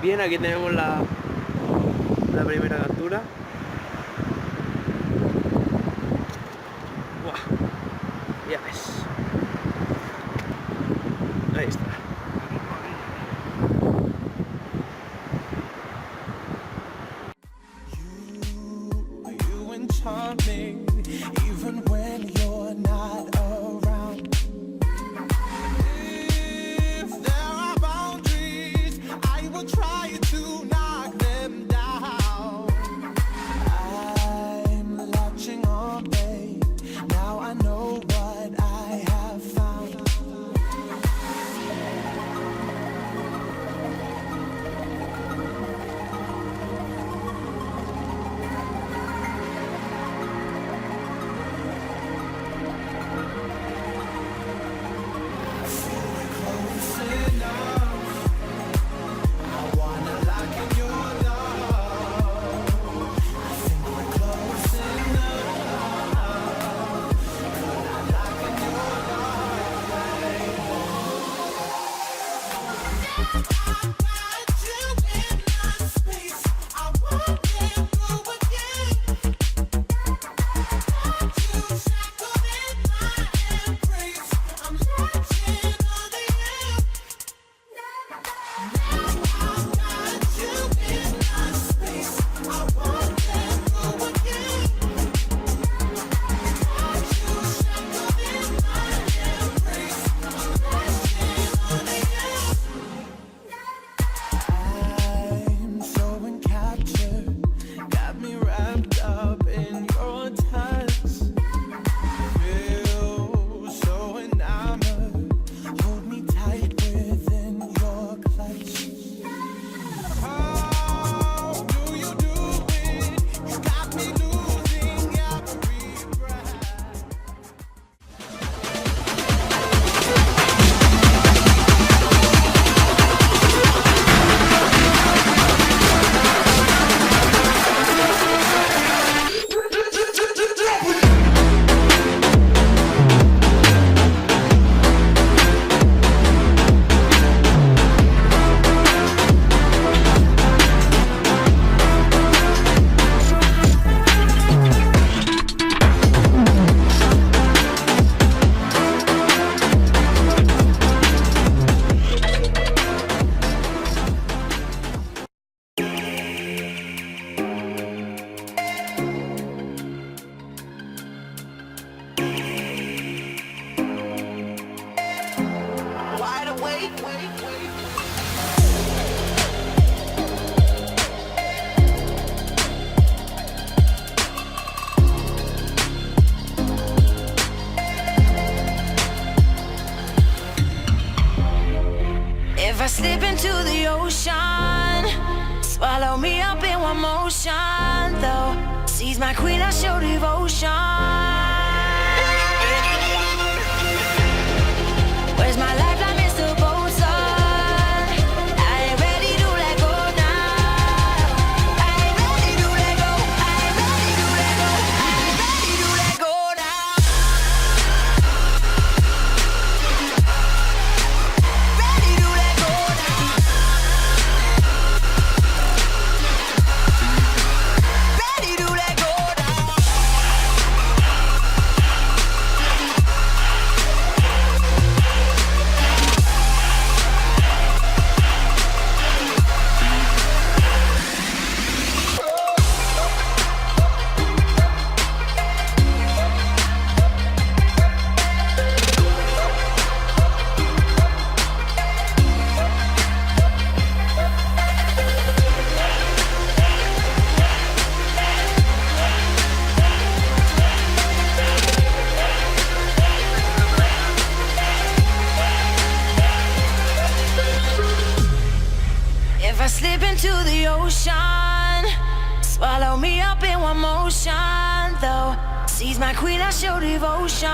Bien, aquí tenemos la primera captura. Buah, ya ves. Ahí está. You enchant me, even when you're not around. If there are boundaries, I will try to knock them down. I'm latching on, babe. Now I know what I have found. I'm so encaptured, got me wrapped up in your touch. Feel so enamored, hold me tight within your clutch. How do you do it? You got me losing every breath. Wide awake, wait. If I slip into the ocean, swallow me up in one motion. Though she's my queen, I show devotion. Where's my lifeline, Mr. Bosun? I ain't ready to let go now. I ain't ready to let go. I ain't ready to let go. I ain't ready to let go now. Ready to let go now. Ready to let go now. If I slip into the ocean, swallow me up in one motion. Though she's my queen, I show devotion.